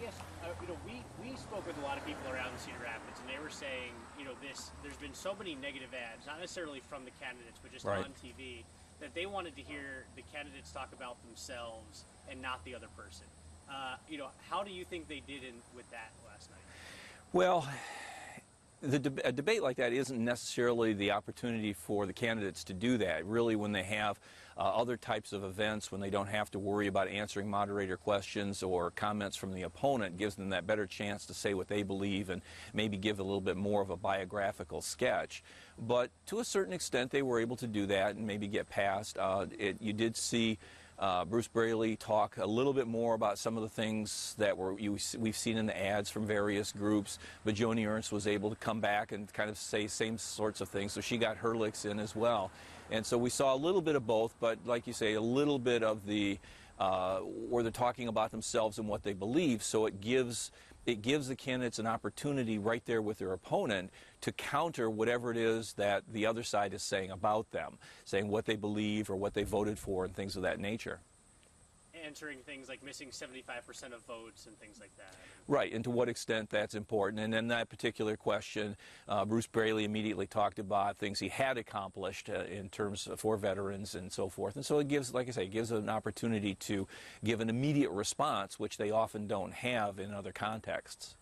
guess we spoke with a lot of people around Cedar Rapids, and they were saying there's been so many negative ads, not necessarily from the candidates, but just Right. on TV, that they wanted to hear the candidates talk about themselves and not the other person. How do you think they did with that last night? Well, a debate like that isn't necessarily the opportunity for the candidates to do that. Really, when they have other types of events, when they don't have to worry about answering moderator questions or comments from the opponent, gives them that better chance to say what they believe and maybe give a little bit more of a biographical sketch. But to a certain extent, they were able to do that and maybe get past. You did see Bruce Braley talk a little bit more about some of the things that we've seen in the ads from various groups, but Joni Ernst was able to come back and kind of say same sorts of things, so she got her licks in as well. And so we saw a little bit of both, but like you say, a little bit of the where they're talking about themselves and what they believe, so it gives the candidates an opportunity right there with their opponent to counter whatever it is that the other side is saying about them, saying what they believe or what they voted for and things of that nature. Answering things like missing 75% of votes and things like that. Right, and to what extent that's important. And in that particular question, Bruce Braley immediately talked about things he had accomplished in terms for veterans and so forth. And so it gives, like I say, it gives an opportunity to give an immediate response, which they often don't have in other contexts.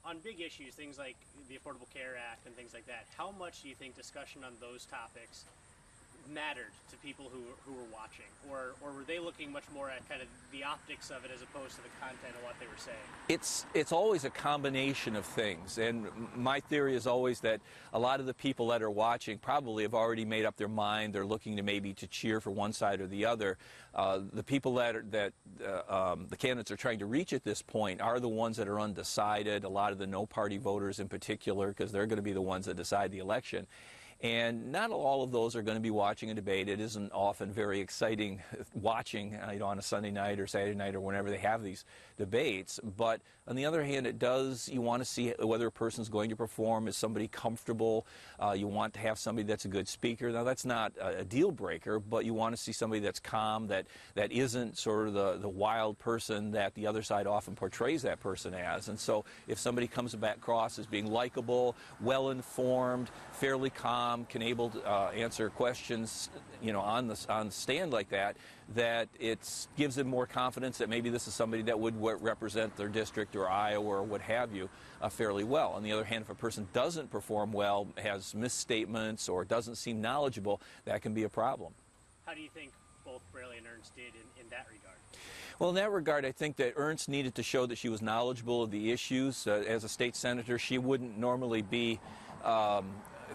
On big issues, things like the Affordable Care Act and things like that, how much do you think discussion on those topics mattered to people who were watching, or were they looking much more at kind of the optics of it as opposed to the content of what they were saying? It's always a combination of things, and my theory is always that a lot of the people that are watching probably have already made up their mind. They're looking to maybe to cheer for one side or the other. The people that the candidates are trying to reach at this point are the ones that are undecided. A lot of the no-party voters in particular, because they're going to be the ones that decide the election. And not all of those are going to be watching a debate. It isn't often very exciting watching on a Sunday night or Saturday night or whenever they have these debates. But on the other hand, you want to see whether a person's going to perform. Is somebody comfortable? You want to have somebody that's a good speaker. Now, that's not a deal breaker, but you want to see somebody that's calm, that isn't sort of the wild person that the other side often portrays that person as. And so if somebody comes across as being likable, well-informed, fairly calm, can able to answer questions, on the stand like that it gives them more confidence that maybe this is somebody that would represent their district or Iowa or what have you fairly well. On the other hand, if a person doesn't perform well, has misstatements, or doesn't seem knowledgeable, that can be a problem. How do you think both Braley and Ernst did in that regard? Well, in that regard, I think that Ernst needed to show that she was knowledgeable of the issues. As a state senator, she wouldn't normally be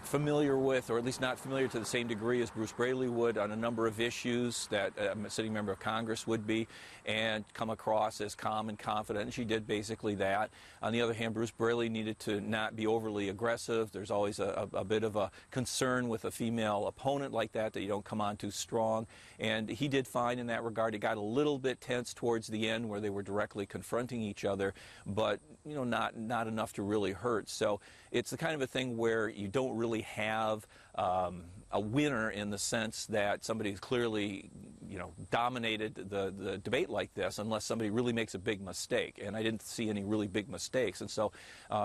familiar with, or at least not familiar to the same degree as Bruce Braley would on a number of issues that a sitting member of Congress would be, and come across as calm and confident, and she did basically that. On the other hand, Bruce Braley needed to not be overly aggressive. There's always a bit of a concern with a female opponent like that you don't come on too strong, and he did fine in that regard. It got a little bit tense towards the end where they were directly confronting each other, but not enough to really hurt. So it's the kind of a thing where you don't really have a winner in the sense that somebody's clearly dominated the debate like this, unless somebody really makes a big mistake. And I didn't see any really big mistakes, and so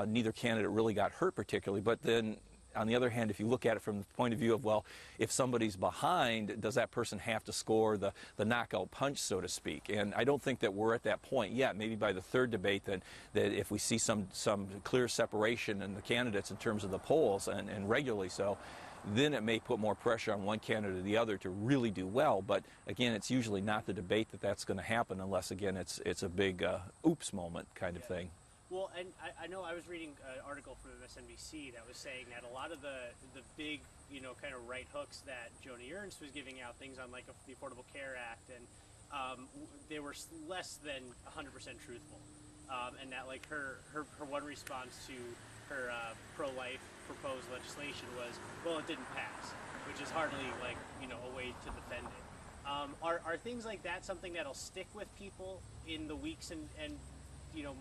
neither candidate really got hurt particularly. But then on the other hand, if you look at it from the point of view of, well, if somebody's behind, does that person have to score the knockout punch, so to speak? And I don't think that we're at that point yet. Maybe by the third debate, that if we see some clear separation in the candidates in terms of the polls, and regularly so, then it may put more pressure on one candidate or the other to really do well. But again, it's usually not the debate that's going to happen unless, again, it's a big oops moment kind of thing. Well, and I know I was reading an article from MSNBC that was saying that a lot of the big, kind of right hooks that Joni Ernst was giving out, things on like the Affordable Care Act, and they were less than 100% truthful. And that like her one response to her pro-life proposed legislation was, well, it didn't pass, which is hardly like, a way to defend it. Are things like that something that'll stick with people in the weeks and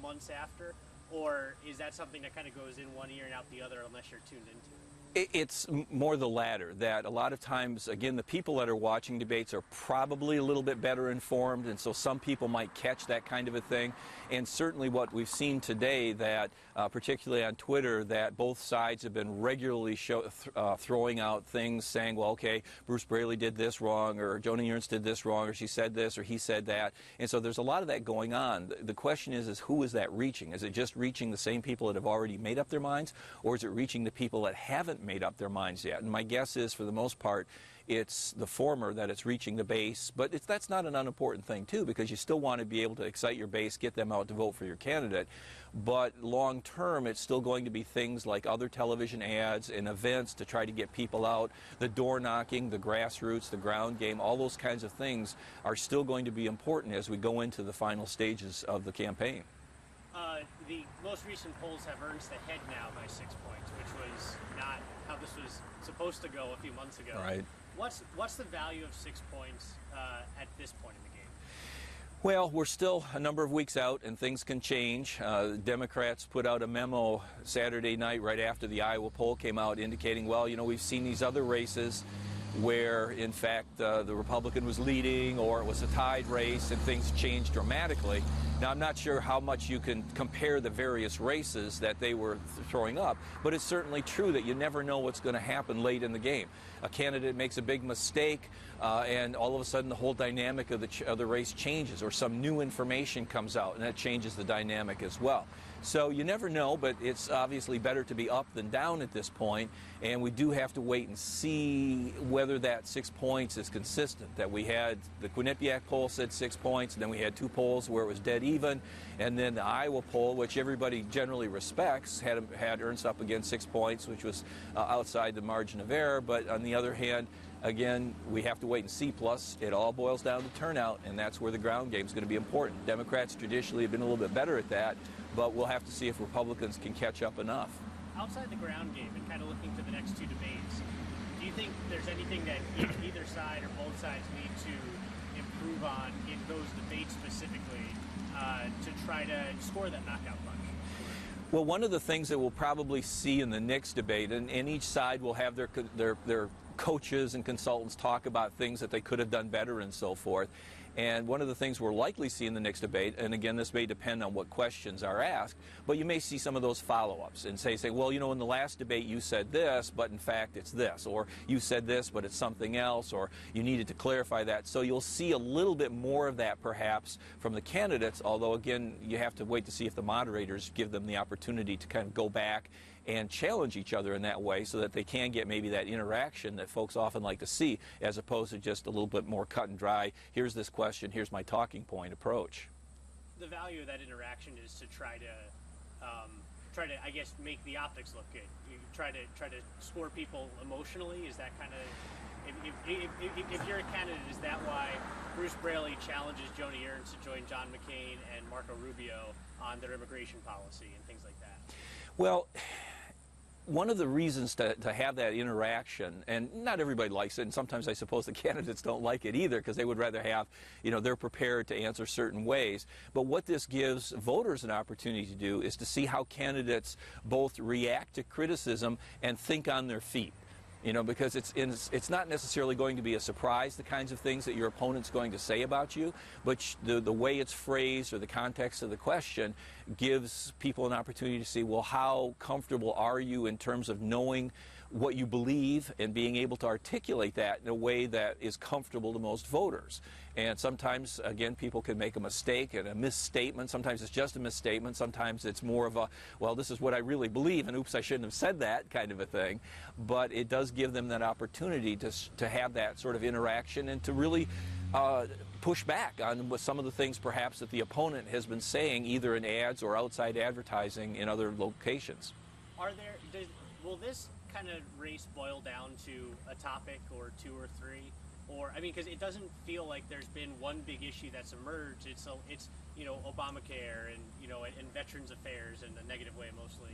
months after, or is that something that kind of goes in one ear and out the other unless you're tuned into it? It's more the latter, that a lot of times, again, the people that are watching debates are probably a little bit better informed, and so some people might catch that kind of a thing. And certainly what we've seen today, that particularly on Twitter, that both sides have been regularly throwing out things saying, well, okay, Bruce Braley did this wrong, or Joni Ernst did this wrong, or she said this, or he said that. And so there's a lot of that going on. The question is who is that reaching? Is it just reaching the same people that have already made up their minds, or is it reaching the people that haven't made up their minds yet? And my guess is, for the most part, it's the former, that it's reaching the base. But that's not an unimportant thing, too, because you still want to be able to excite your base, get them out to vote for your candidate. But long term, it's still going to be things like other television ads and events to try to get people out. The door knocking, the grassroots, the ground game, all those kinds of things are still going to be important as we go into the final stages of the campaign. The most recent polls have Ernst ahead now by 6 points, which was not how this was supposed to go a few months ago. Right. What's the value of 6 points at this point in the game? Well, we're still a number of weeks out, and things can change. Democrats put out a memo Saturday night right after the Iowa poll came out indicating, well, you know, we've seen these other races where, in fact, the Republican was leading, or it was a tied race, and things changed dramatically. Now, I'm not sure how much you can compare the various races that they were throwing up, but it's certainly true that you never know what's going to happen late in the game. A candidate makes a big mistake, and all of a sudden the whole dynamic of the race changes, or some new information comes out, and that changes the dynamic as well. So you never know, but it's obviously better to be up than down at this point, and we do have to wait and see whether that 6 points is consistent. That we had the Quinnipiac poll said 6 points, and then we had two polls where it was dead even, and then the Iowa poll, which everybody generally respects, had Ernst up against 6 points, which was outside the margin of error. But on the other hand, again, we have to wait and see. Plus, it all boils down to turnout, and that's where the ground game is going to be important. Democrats traditionally have been a little bit better at that, but we'll have to see if Republicans can catch up enough. Outside the ground game and kind of looking to the next two debates, do you think there's anything that either side or both sides need to improve on in those debates specifically to try to score that knockout punch? Well, one of the things that we'll probably see in the next debate, and each side will have their coaches and consultants talk about things that they could have done better and so forth. And one of the things we'll likely see in the next debate, and again, this may depend on what questions are asked, but you may see some of those follow-ups and say, well, you know, in the last debate you said this, but in fact it's this, or you said this, but it's something else, or you needed to clarify that. So you'll see a little bit more of that perhaps from the candidates, although again, you have to wait to see if the moderators give them the opportunity to kind of go back and challenge each other in that way, so that they can get maybe that interaction that folks often like to see, as opposed to just a little bit more cut and dry, here's this question, here's my talking point approach. The value of that interaction is to try to I guess, make the optics look good. You try to score people emotionally. Is that kind of, if you're a candidate, is that why Bruce Braley challenges Joni Ernst to join John McCain and Marco Rubio on their immigration policy and things like that? Well, one of the reasons to have that interaction, and not everybody likes it, and sometimes I suppose the candidates don't like it either, because they would rather have, you know, they're prepared to answer certain ways. But what this gives voters an opportunity to do is to see how candidates both react to criticism and think on their feet. You know, because it's not necessarily going to be a surprise, the kinds of things that your opponent's going to say about you, but the way it's phrased or the context of the question gives people an opportunity to see, well, how comfortable are you in terms of knowing what you believe and being able to articulate that in a way that is comfortable to most voters. And sometimes, again, people can make a mistake and a misstatement. Sometimes it's just a misstatement. Sometimes it's more of a, well, this is what I really believe, and oops, I shouldn't have said that kind of a thing. But it does give them that opportunity to have that sort of interaction and to really push back on some of the things perhaps that the opponent has been saying, either in ads or outside advertising in other locations. Will this kind of race boil down to a topic or two or three? Or, I mean, because it doesn't feel like there's been one big issue that's emerged. It's you know, Obamacare and, you know, and Veterans Affairs in a negative way mostly,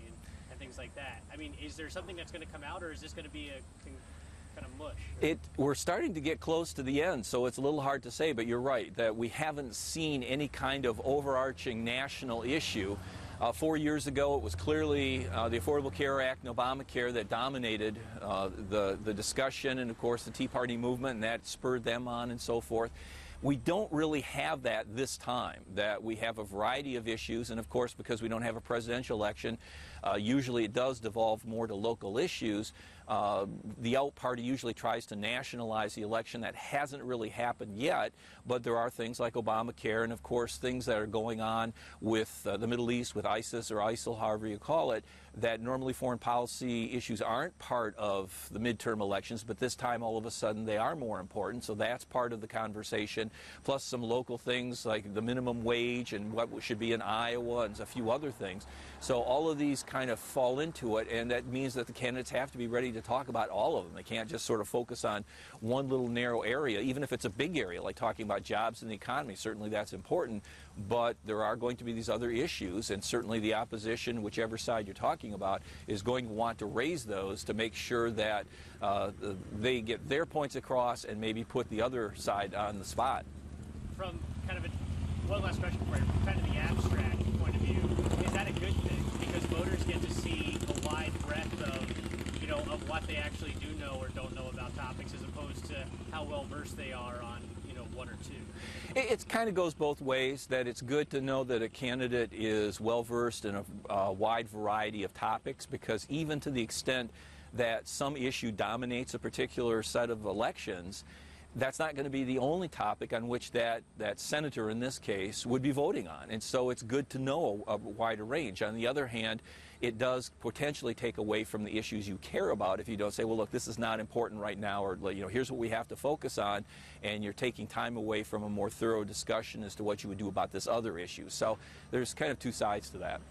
and things like that. I mean, is there something that's going to come out, or is this going to be a kind of mush? We're starting to get close to the end, so it's a little hard to say, but you're right, that we haven't seen any kind of overarching national issue 4 years ago, it was clearly the Affordable Care Act and Obamacare that dominated the discussion, and of course the Tea Party movement, and that spurred them on and so forth. We don't really have that this time, that we have a variety of issues, and of course because we don't have a presidential election, usually it does devolve more to local issues. The out party usually tries to nationalize the election. That hasn't really happened yet, but there are things like Obamacare and of course things that are going on with the Middle East, with ISIS or ISIL, however you call it, that normally foreign policy issues aren't part of the midterm elections, but this time all of a sudden they are more important, so that's part of the conversation, plus some local things like the minimum wage and what should be in Iowa and a few other things. So all of these kind of fall into it, and that means that the candidates have to be ready to talk about all of them. They can't just sort of focus on one little narrow area, even if it's a big area, like talking about jobs and the economy. Certainly that's important, but there are going to be these other issues, and certainly the opposition, whichever side you're talking about, is going to want to raise those to make sure that they get their points across and maybe put the other side on the spot. From kind of one last question for you, from kind of the abstract point of view, is that a good thing? Because voters get to see a wide breadth of what they actually do know or don't know about topics, as opposed to how well versed they are on one or two. It kind of goes both ways, that it's good to know that a candidate is well versed in a wide variety of topics, because even to the extent that some issue dominates a particular set of elections, that's not going to be the only topic on which that senator in this case would be voting on. And so it's good to know a wider range. On the other hand, it does potentially take away from the issues you care about if you don't say, well, look, this is not important right now, or here's what we have to focus on, and you're taking time away from a more thorough discussion as to what you would do about this other issue. So there's kind of two sides to that.